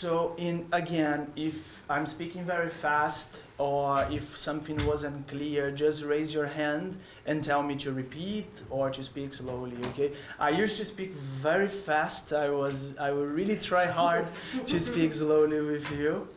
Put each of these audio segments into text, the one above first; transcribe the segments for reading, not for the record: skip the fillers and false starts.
So again, if I'm speaking very fast or if something wasn't clear, just raise your hand and tell me to repeat or to speak slowly, okay? I used to speak very fast. I will really try hard to speak slowly with you.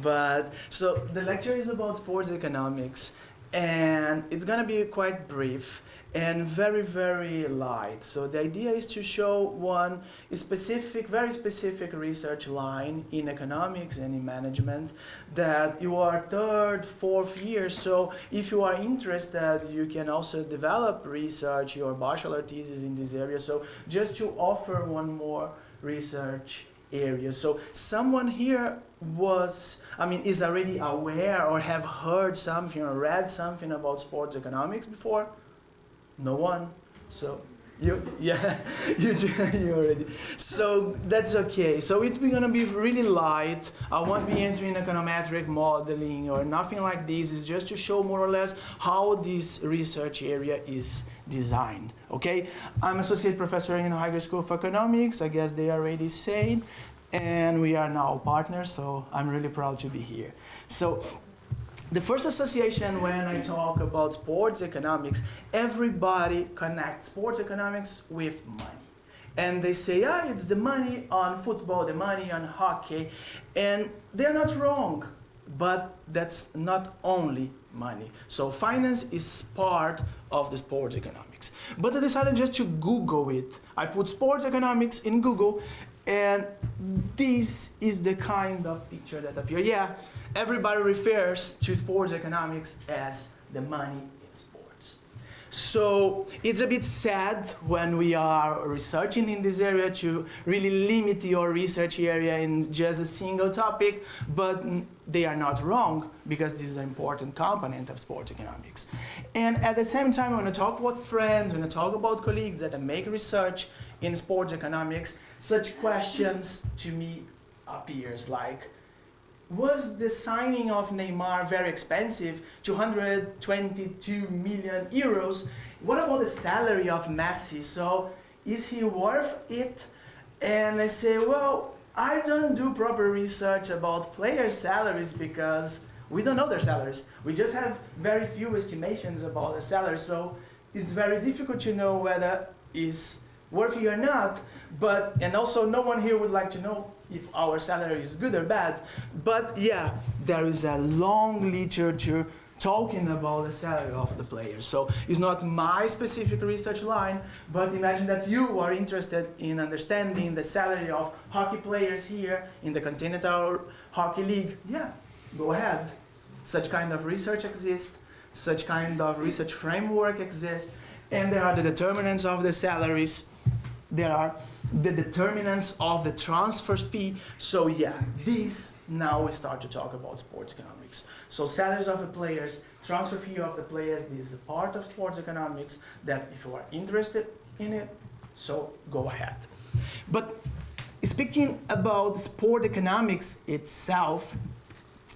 But so the lecture is about sports economics, and it's gonna be quite brief and very, very light. So the idea is to show one specific, very specific research line in economics and in management that you are third, fourth year. So if you are interested, you can also develop research, your bachelor thesis in this area. So just to offer one more research area. So someone here is already aware or have heard something or read something about sports economics before? No one? So you already. So that's okay. So it's gonna be really light. I won't be entering econometric modeling or nothing like this. It's just to show more or less how this research area is designed. Okay? I'm associate professor in Higher School of Economics. I guess they already said. And we are now partners, so I'm really proud to be here. So the first association when I talk about sports economics, everybody connects sports economics with money. And they say, it's the money on football, the money on hockey. And they're not wrong, but that's not only money. So finance is part of the sports economics. But I decided just to Google it. I put sports economics in Google, and this is the kind of picture that appears. Yeah, everybody refers to sports economics as the money in sports. So it's a bit sad when we are researching in this area to really limit your research area in just a single topic, but they are not wrong because this is an important component of sports economics. And at the same time, when I talk about friends, when I talk about colleagues that make research in sports economics, such questions to me appears like, was the signing of Neymar very expensive, 222 million euros? What about the salary of Messi? So is he worth it? And I say, well, I don't do proper research about players' salaries because we don't know their salaries. We just have very few estimations about the salary, so it's very difficult to know whether it's worthy or not. And also no one here would like to know if our salary is good or bad. But yeah, there is a long literature talking about the salary of the players. So it's not my specific research line, but imagine that you are interested in understanding the salary of hockey players here in the Continental Hockey League. Yeah, go ahead. Such kind of research exists, such kind of research framework exists, and there are the determinants of the salaries. There are the determinants of the transfer fee. So yeah, now we start to talk about sports economics. So salaries of the players, transfer fee of the players, this is a part of sports economics that if you are interested in it, so go ahead. But speaking about sport economics itself,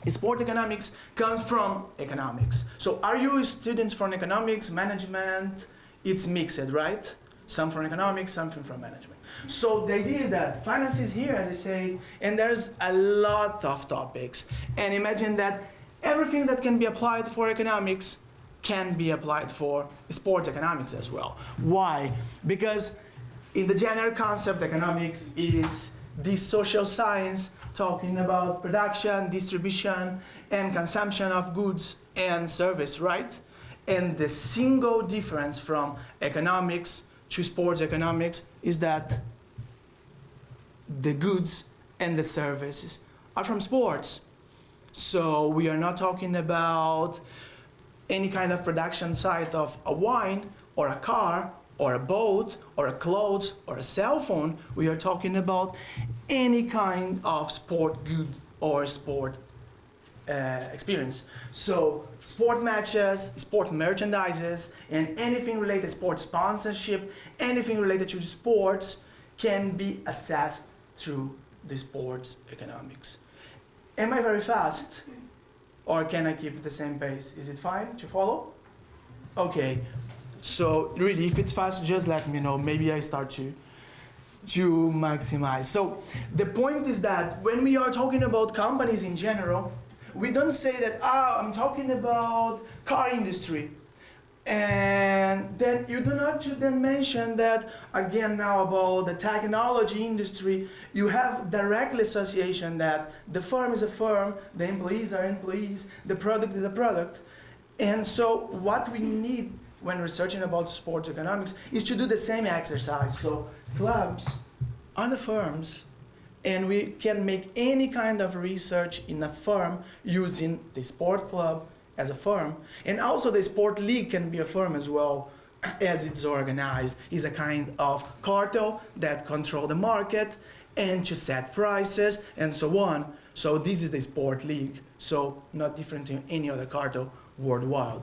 sport economics comes from economics. So are you students from economics, management? It's mixed, right? Some from economics, something from management. So the idea is that finance is here, as I say, and there's a lot of topics. And imagine that everything that can be applied for economics can be applied for sports economics as well. Why? Because in the general concept, economics is the social science talking about production, distribution, and consumption of goods and service, right? And the single difference from economics to sports economics is that the goods and the services are from sports. So we are not talking about any kind of production site of a wine or a car or a boat or a clothes or a cell phone. We are talking about any kind of sport good or sport experience. So sport matches, sport merchandises, and anything related to sport sponsorship, anything related to sports can be assessed through the sports economics. Am I very fast? Or can I keep the same pace? Is it fine to follow? Okay. So really, if it's fast, just let me know. Maybe I start to to maximize. So the point is that when we are talking about companies in general, we don't say that, I'm talking about car industry. And then you do not then mention that, again, now about the technology industry, you have direct association that the firm is a firm, the employees are employees, the product is a product. And so what we need when researching about sports economics is to do the same exercise. So clubs are the firms, and we can make any kind of research in a firm using the sport club as a firm, and also the sport league can be a firm as well, as it's organized. It's a kind of cartel that control the market and to set prices and so on. So this is the sport league, so not different than any other cartel worldwide.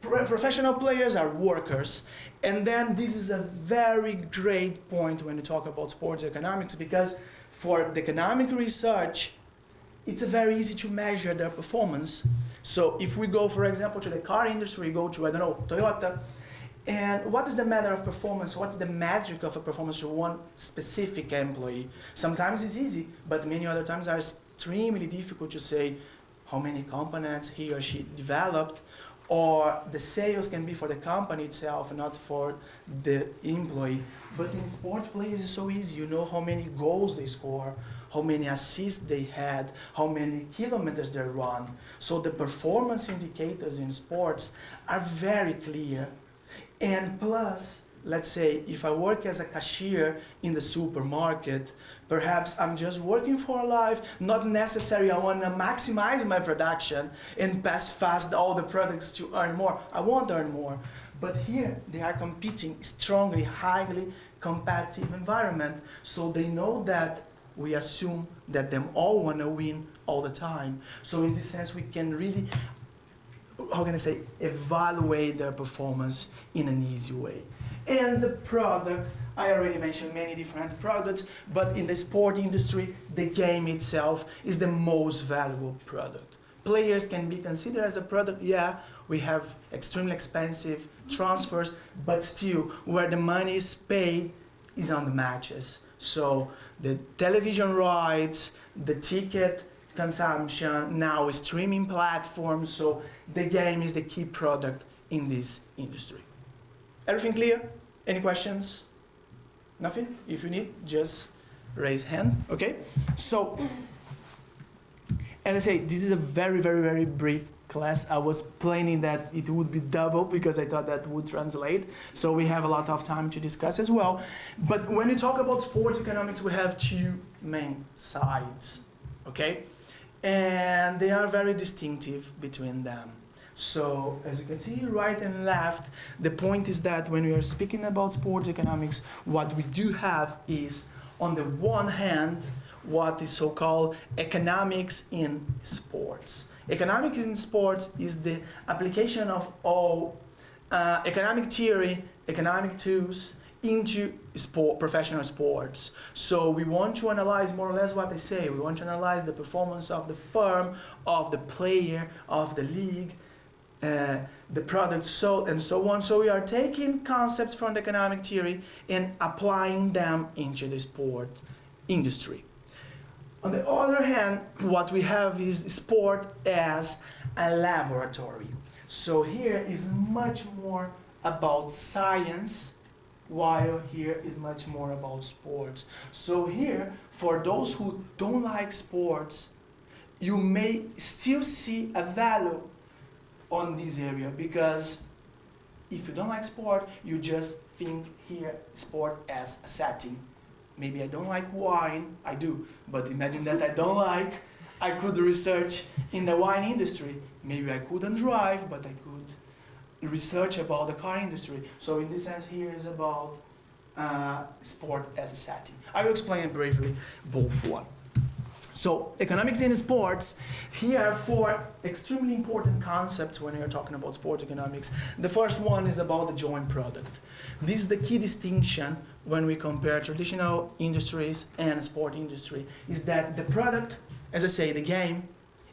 Professional players are workers, and then this is a very great point when you talk about sports economics, because for the economic research, it's very easy to measure their performance. So if we go, for example, to the car industry, we go to, I don't know, Toyota, and what is the matter of performance? What's the metric of a performance to one specific employee? Sometimes it's easy, but many other times are extremely difficult to say how many components he or she developed, or the sales can be for the company itself, not for the employee. But in sport players, it's so easy. You know how many goals they score, how many assists they had, how many kilometers they run. So the performance indicators in sports are very clear. And plus, let's say if I work as a cashier in the supermarket, perhaps I'm just working for a life, not necessarily I want to maximize my production and pass fast all the products to earn more. I want to earn more. But here they are competing strongly, highly competitive environment. So they know that we assume that them all want to win all the time. So in this sense, we can really, how can I say, evaluate their performance in an easy way. And the product, I already mentioned many different products, but in the sport industry, the game itself is the most valuable product. Players can be considered as a product, yeah, we have extremely expensive transfers, but still, where the money is paid is on the matches. So the television rights, the ticket consumption, now streaming platforms, so the game is the key product in this industry. Everything clear? Any questions? Nothing? If you need, just raise hand, okay? So, as I say, this is a very, very, very brief class. I was planning that it would be double because I thought that would translate. So we have a lot of time to discuss as well. But when you talk about sports economics, we have two main sides, okay? And they are very distinctive between them. So as you can see, right and left, the point is that when we are speaking about sports economics, what we do have is, on the one hand, what is so-called economics in sports. Economics in sports is the application of all economic theory, economic tools into professional sports. So we want to analyze more or less what they say. We want to analyze the performance of the firm, of the player, of the league, the product sold, and so on. So we are taking concepts from the economic theory and applying them into the sport industry. On the other hand, what we have is sport as a laboratory. So here is much more about science, while here is much more about sports. So here, for those who don't like sports, you may still see a value on this area, because if you don't like sport, you just think here sport as a setting. Maybe I don't like wine, I do, but imagine that I don't like, I could research in the wine industry. Maybe I couldn't drive, but I could research about the car industry. So in this sense, here is about sport as a setting. I will explain briefly both one. So economics in sports, here are four extremely important concepts when you're talking about sports economics. The first one is about the joint product. This is the key distinction when we compare traditional industries and sport industry, is that the product, as I say, the game,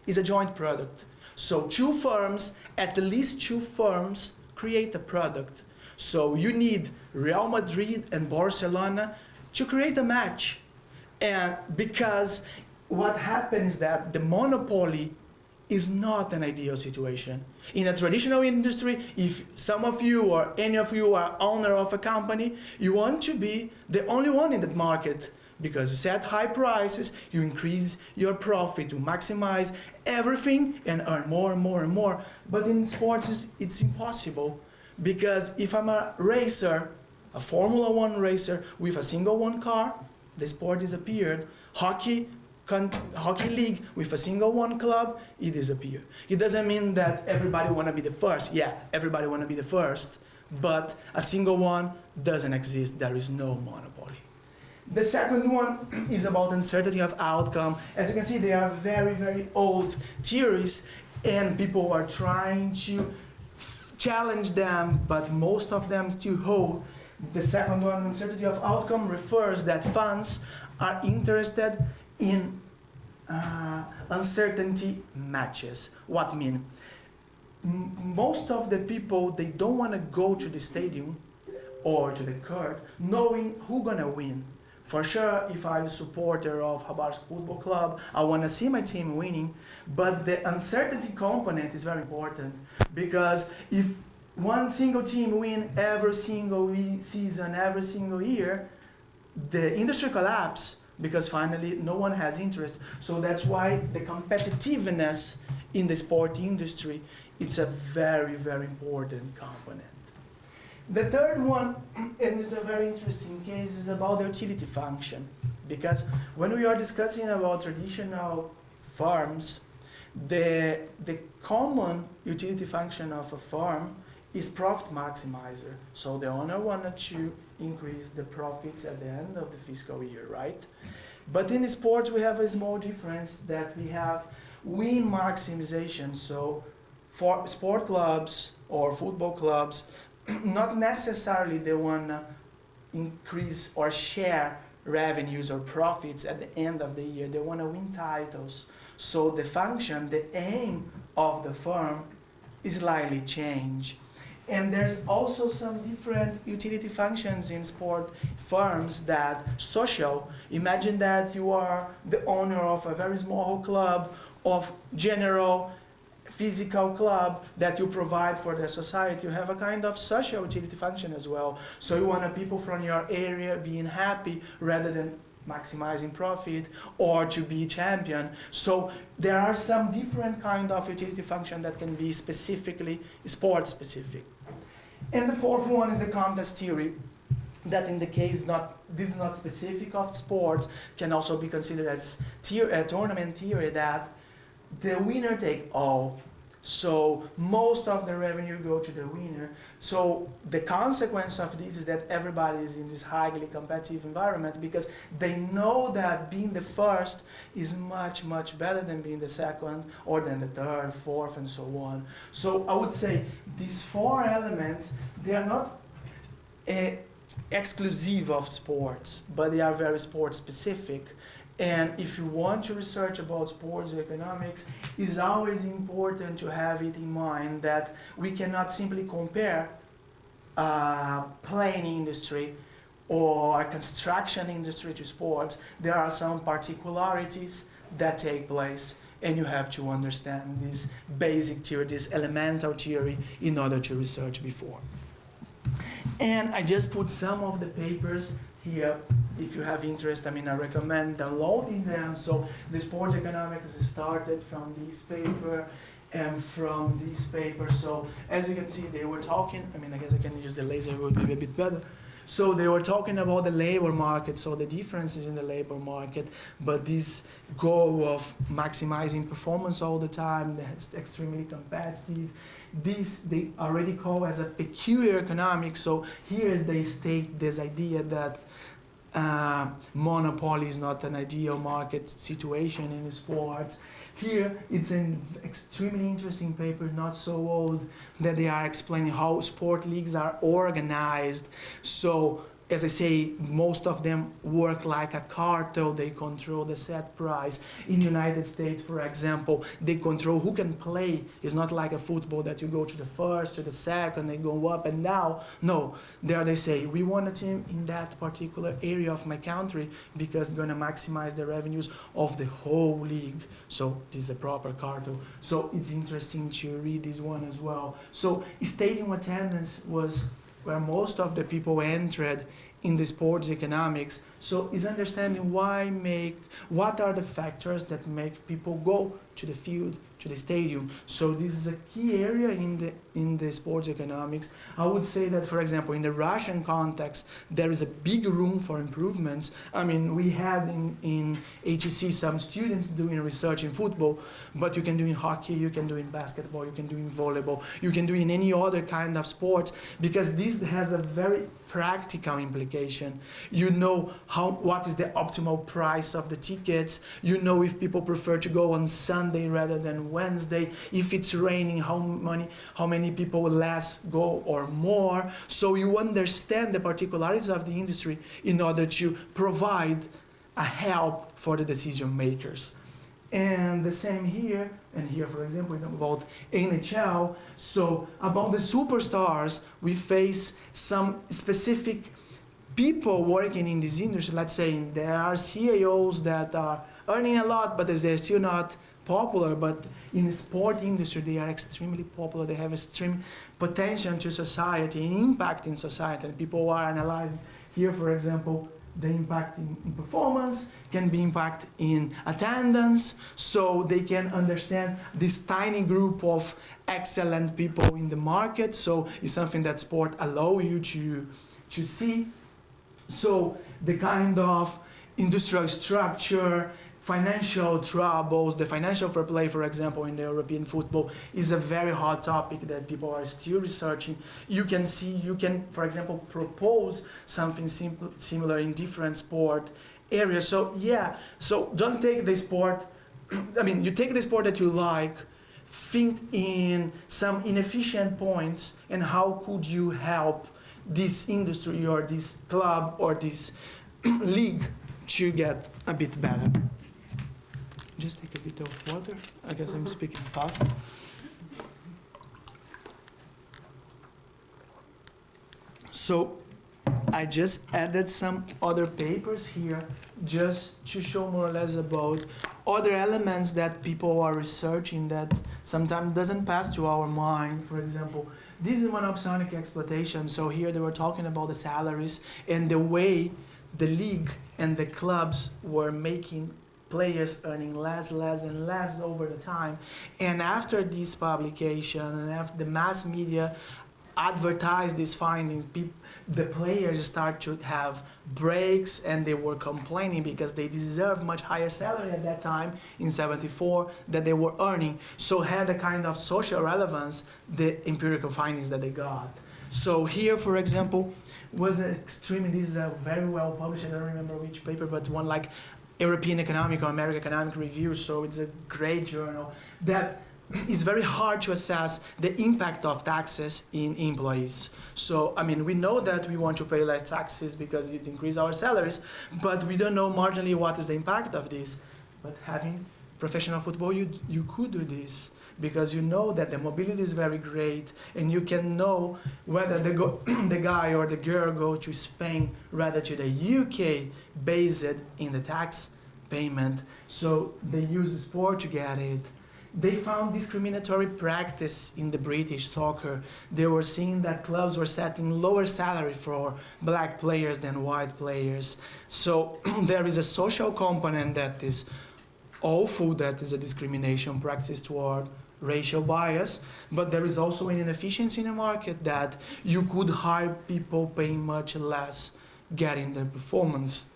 is a joint product. So two firms, at least two firms, create the product. So you need Real Madrid and Barcelona to create a match. And because what happens is that the monopoly is not an ideal situation. In a traditional industry, if some of you or any of you are owner of a company, you want to be the only one in that market because you set high prices, you increase your profit to maximize everything and earn more and more and more. But in sports, it's impossible because if I'm a racer, a Formula One racer with a single one car, the sport disappeared. Hockey league with a single one club, it disappeared. It doesn't mean that everybody want to be the first. Yeah, everybody want to be the first, but a single one doesn't exist. There is no monopoly. The second one is about uncertainty of outcome. As you can see, they are very, very old theories, and people are trying to challenge them, but most of them still hold. The second one, uncertainty of outcome, refers that funds are interested in uncertainty matches. What mean? Most of the people, they don't want to go to the stadium or to the court knowing who's gonna win. For sure, if I'm a supporter of Habar's football club, I want to see my team winning, but the uncertainty component is very important because if one single team win every single season, every single year, the industry collapses because finally no one has interest. So that's why the competitiveness in the sport industry, it's a very, very important component. The third one, and it's a very interesting case, is about the utility function. Because when we are discussing about traditional firms, the common utility function of a firm is profit maximizer. So the owner wanted to increase the profits at the end of the fiscal year, right? But in sports, we have a small difference that we have win maximization. So for sport clubs or football clubs, not necessarily they want to increase or share revenues or profits at the end of the year. They want to win titles. So the function, the aim of the firm is slightly changed. And there's also some different utility functions in sport firms that social. Imagine that you are the owner of a very small club of general physical club that you provide for the society. You have a kind of social utility function as well. So you want people from your area being happy rather than maximizing profit or to be champion. So there are some different kind of utility function that can be specifically sport specific. And the fourth one is the contest theory, that in the case this is not specific of sports, can also be considered as a tournament theory that the winner take all. So most of the revenue go to the winner. So the consequence of this is that everybody is in this highly competitive environment because they know that being the first is much, much better than being the second or than the third, fourth, and so on. So I would say these four elements, they are not exclusive of sports, but they are very sport specific. And if you want to research about sports economics, it's always important to have it in mind that we cannot simply compare plane industry or construction industry to sports. There are some particularities that take place, and you have to understand this basic theory, this elemental theory, in order to research before. And I just put some of the papers here. If you have interest, I recommend downloading them. So the sports economics started from this paper and from this paper. So as you can see, they were talking, I guess I can use the laser, it would be a bit better. So they were talking about the labor market, so the differences in the labor market, but this goal of maximizing performance all the time, that's extremely competitive. This they already call as a peculiar economics. So here they state this idea that monopoly is not an ideal market situation in sports. Here it's an extremely interesting paper, not so old, that they are explaining how sport leagues are organized. So as I say, most of them work like a cartel. They control the set price. In the United States, for example, they control who can play. It's not like a football that you go to the first, to the second, they go up and down. No, there they say, we want a team in that particular area of my country because it's going to maximize the revenues of the whole league. So this is a proper cartel. So it's interesting to read this one as well. So stadium attendance was where most of the people entered in the sports economics. So is understanding what are the factors that make people go to the field, to the stadium. So this is a key area in the sports economics. I would say that, for example, in the Russian context, there is a big room for improvements. I mean, we had in HEC some students doing research in football, but you can do in hockey, you can do in basketball, you can do in volleyball, you can do in any other kind of sports, because this has a very practical implication. You know what is the optimal price of the tickets. You know if people prefer to go on Sunday rather than Wednesday. If it's raining, how many people less go or more. So you understand the particularities of the industry in order to provide a help for the decision makers. And the same here, and here, for example, about NHL. So about the superstars, we face some specific people working in this industry. Let's say there are CEOs that are earning a lot, but they're still not popular. But in the sport industry, they are extremely popular. They have extreme potential to society, impact in society. And people are analyzing here, for example, the impact in performance, can be impact in attendance, so they can understand this tiny group of excellent people in the market. So it's something that sport allow you to see. So the kind of industrial structure, financial troubles, the financial fair play, for example, in the European football is a very hot topic that people are still researching. You can, for example, propose something similar in different sport areas. So yeah, so don't take the sport, I mean, you take the sport that you like, think in some inefficient points and how could you help this industry or this club or this league to get a bit better. Just take a bit of water. I guess I'm speaking fast. So I just added some other papers here just to show more or less about other elements that people are researching that sometimes doesn't pass to our mind. For example, this is one of sonic exploitation. So here they were talking about the salaries and the way the league and the clubs were making players earning less and less over the time. And after this publication and after the mass media advertised this finding, the players start to have breaks and they were complaining because they deserved much higher salary at that time in '74 that they were earning. So had a kind of social relevance, the empirical findings that they got. So here, for example, was extremely, this is a very well published, I don't remember which paper, but one like European Economic or American Economic Review, so it's a great journal that is very hard to assess the impact of taxes in employees. So, I mean, we know that we want to pay less taxes because it increases our salaries, but we don't know marginally what is the impact of this. But having professional football, you could do this because you know that the mobility is very great and you can know whether the guy or the girl go to Spain rather to the UK based in the tax payment. So they use the sport to get it. They found discriminatory practice in the British soccer. They were seeing that clubs were setting lower salary for black players than white players. So there is a social component that is awful, that is a discrimination practice toward racial bias, but there is also an inefficiency in the market that you could hire people paying much less, getting their performance.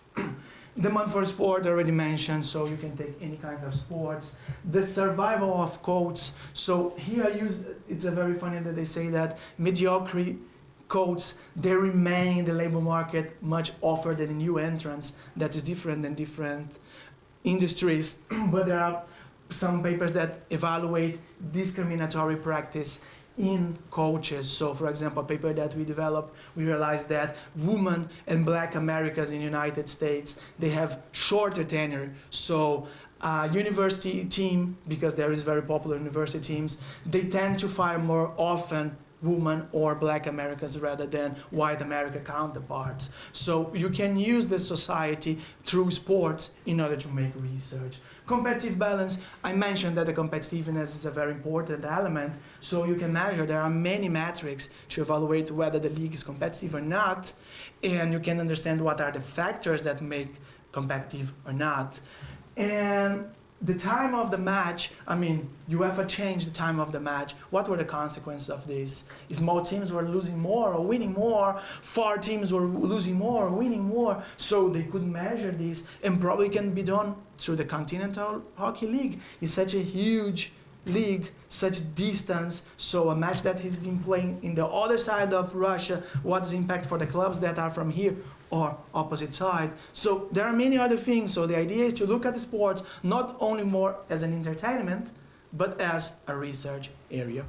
Demand for sport already mentioned, so you can take any kind of sports. The survival of codes. So here I use, it's a very funny that they say that mediocre codes, they remain in the labor market much offer than new entrants that is different than different industries. But there are some papers that evaluate discriminatory practice in coaches. So for example, a paper that we developed, we realized that women and black Americans in the United States, they have shorter tenure. So university team, because there is very popular university teams, they tend to fire more often women or black Americans rather than white American counterparts. So you can use the society through sports in order to make research. Competitive balance, I mentioned that the competitiveness is a very important element, so you can measure, there are many metrics to evaluate whether the league is competitive or not, and you can understand what are the factors that make competitive or not. And the time of the match, I mean, UEFA changed the time of the match. What were the consequences of this? Small teams were losing more or winning more, far teams were losing more or winning more, so they could measure this, and probably can be done through the Continental Hockey League. It's such a huge league, such distance, so a match that he's been playing in the other side of Russia, what's the impact for the clubs that are from here or opposite side? So there are many other things. So the idea is to look at the sports not only more as an entertainment, but as a research area.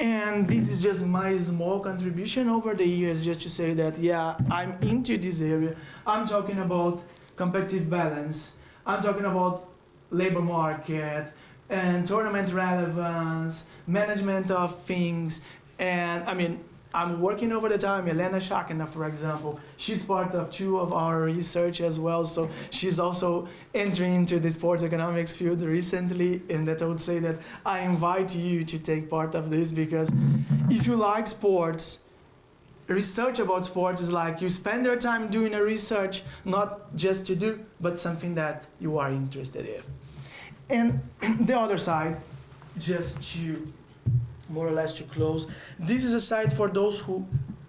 And this is just my small contribution over the years, just to say that, yeah, I'm into this area. I'm talking about competitive balance. I'm talking about labor market and tournament relevance, management of things. And I mean, I'm working over the time. Elena Shakina, for example, she's part of 2 of our research as well. So she's also entering into the sports economics field recently. And that I would say that I invite you to take part of this, because if you like sports, research about sports is like you spend your time doing a research, not just to do, but something that you are interested in. And the other side, just to more or less to close, this is a site for those who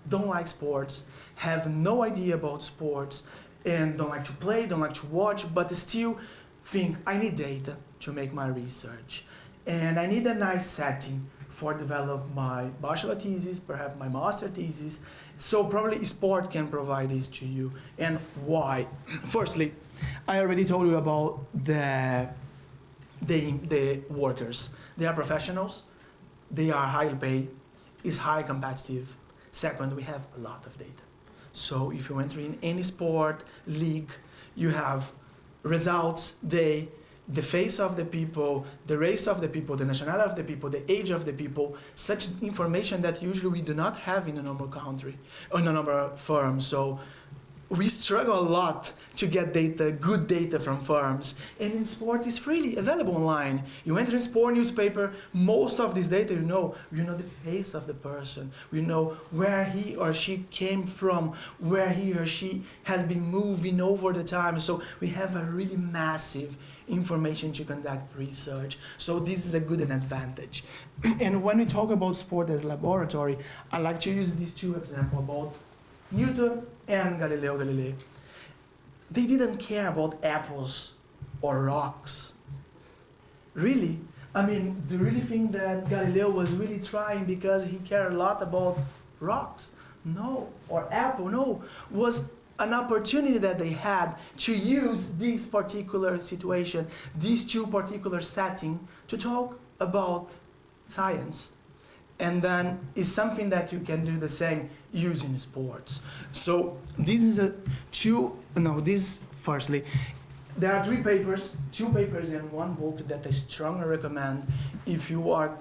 don't like sports, have no idea about sports, and don't like to play, don't like to watch, but still think, I need data to make my research. And I need a nice setting for develop my bachelor thesis, perhaps my master thesis. So probably sport can provide this to you. And why? Firstly, I already told you about the workers. They are professionals. They are highly paid, is highly competitive. Second, we have a lot of data. So if you enter in any sport league, you have results, the face of the people, the race of the people, the nationality of the people, the age of the people, such information that usually we do not have in a normal country or in a normal firm. So we struggle a lot to get data, good data from firms. And in sport, it's freely available online. You enter in sport newspaper, most of this data you know the face of the person. You know where he or she came from, where he or she has been moving over the time. So we have a really massive information to conduct research. So this is a good advantage. And when we talk about sport as laboratory, I like to use these 2 examples about Newton and Galileo Galilei. They didn't care about apples or rocks. Really? I mean, do you really think that Galileo was really trying because he cared a lot about rocks? No. Or apple? No. It was an opportunity that they had to use this particular situation, these 2 particular settings, to talk about science. And then it's something that you can do the same using sports. So this is firstly, there are 3 papers, 2 papers and 1 book that I strongly recommend if you are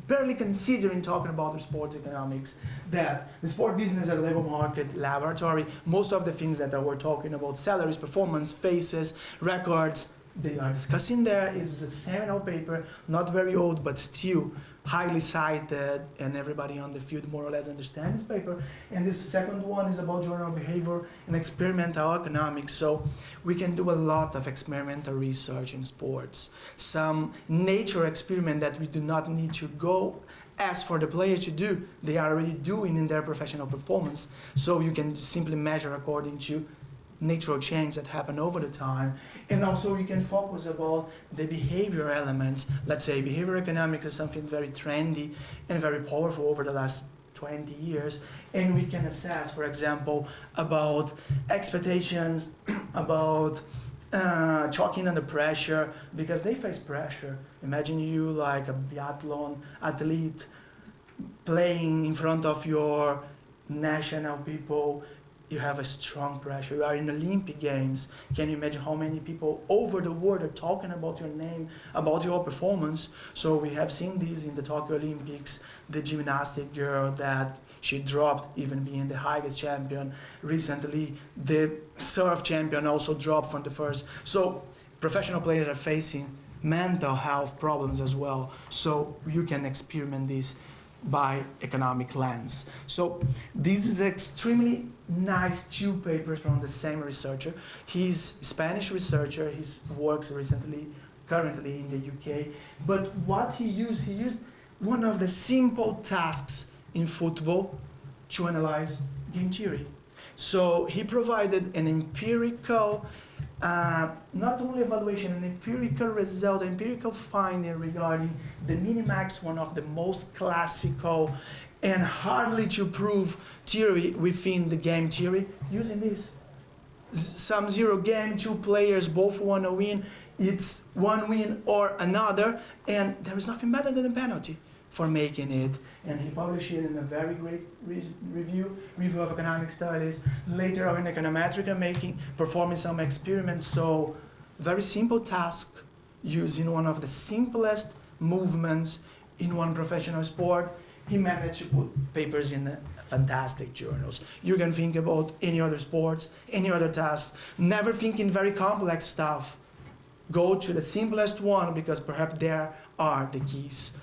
barely considering talking about the sports economics, that the sport business and labor market laboratory, most of the things that we're talking about, salaries, performance, faces, records, they are discussing there. It's a seminal paper, not very old, but still highly cited, and everybody on the field more or less understands this paper. And this second one is about general behavior and experimental economics. So we can do a lot of experimental research in sports. Some nature experiment that we do not need to go ask for the player to do, they are already doing in their professional performance. So you can simply measure according to natural change that happen over the time. And also you can focus about the behavior elements. Let's say behavior economics is something very trendy and very powerful over the last 20 years. And we can assess, for example, about expectations, about choking under pressure because they face pressure. Imagine you like a biathlon athlete playing in front of your national people. You have a strong pressure. You are in Olympic Games. Can you imagine how many people over the world are talking about your name, about your performance? So we have seen this in the Tokyo Olympics, the gymnastic girl that she dropped even being the highest champion. Recently, the surf champion also dropped from the first. So professional players are facing mental health problems as well. So you can experiment this by economic lens. So this is extremely nice two papers from the same researcher. He's a Spanish researcher. He works currently in the UK. But what he used one of the simple tasks in football to analyze game theory. So he provided an empirical, not only evaluation, an empirical result, an empirical finding regarding the minimax, one of the most classical and hardly to prove theory within the game theory, using this. Some zero game, two players, both want to win. It's one win or another, and there is nothing better than a penalty for making it. And he published it in a very great review of economic studies. Later on in econometrica, performing some experiments. So very simple task using one of the simplest movements in one professional sport. He managed to put papers in fantastic journals. You can think about any other sports, any other tasks. Never think in very complex stuff. Go to the simplest one because perhaps there are the keys.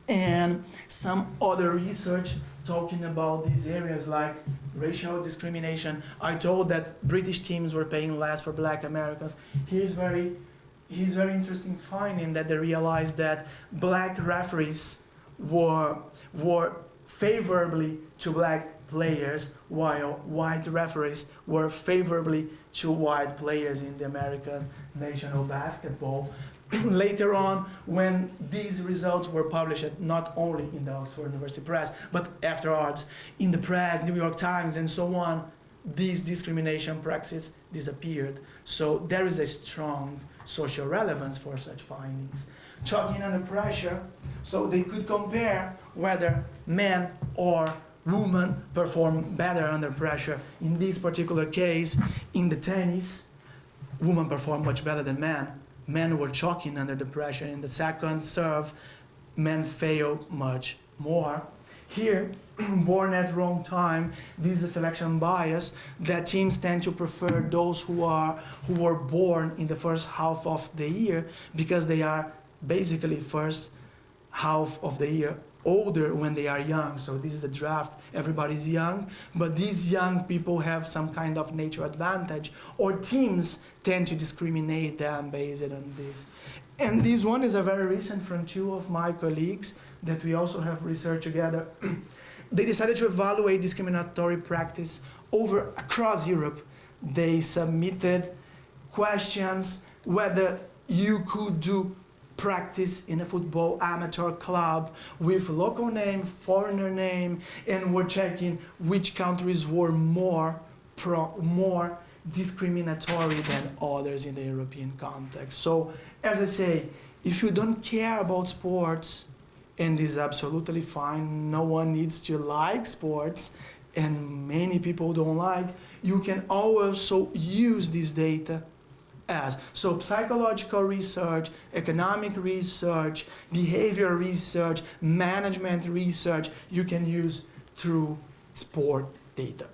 And some other research talking about these areas like racial discrimination. I told that British teams were paying less for black Americans. Here's very interesting finding that they realized that black referees were favorably to black players, while white referees were favorably to white players in the American National Basketball. Later on, when these results were published, not only in the Oxford University Press, but afterwards in the press, New York Times, and so on, these discrimination practices disappeared. So there is a strong social relevance for such findings. Choking under pressure, so they could compare whether men or women perform better under pressure. In this particular case, in the tennis, women perform much better than men. Men were choking under the pressure. In the second serve, men fail much more. Here, born at wrong time, this is a selection bias that teams tend to prefer those who were born in the first half of the year because they are basically first half of the year older when they are young. So this is a draft, everybody's young, but these young people have some kind of nature advantage, or teams tend to discriminate them based on this. And this one is a very recent from two of my colleagues that we also have researched together. They decided to evaluate discriminatory practice across Europe. They submitted questions whether you could do practice in a football amateur club with local name, foreigner name, and we're checking which countries were more discriminatory than others in the European context. So, as I say, if you don't care about sports, and this is absolutely fine, no one needs to like sports, and many people don't like, you can also use this data so psychological research, economic research, behavior research, management research, you can use through sport data.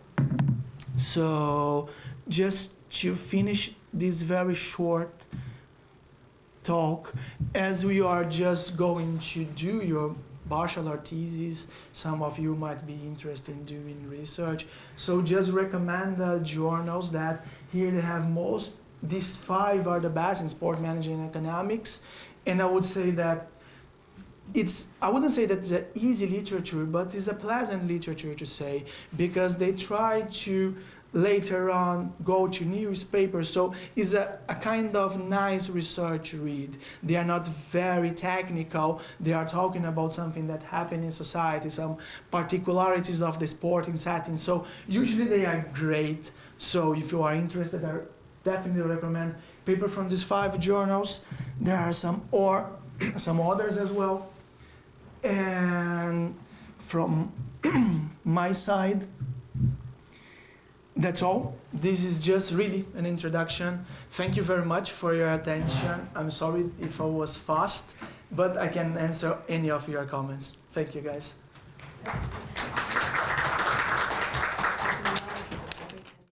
So just to finish this very short talk, as we are just going to do your bachelor thesis, some of you might be interested in doing research, so just recommend the journals that here they have these 5 are the best in sport management and economics, and I would say that I wouldn't say that it's an easy literature, but it's a pleasant literature to say, because they try to later on go to newspapers, so it's a kind of nice research read. They are not very technical, they are talking about something that happened in society, some particularities of the sporting setting, so usually they are great. So if you are interested definitely recommend paper from these 5 journals. There are some others as well. And from my side, that's all. This is just really an introduction. Thank you very much for your attention. I'm sorry if I was fast, but I can answer any of your comments. Thank you, guys.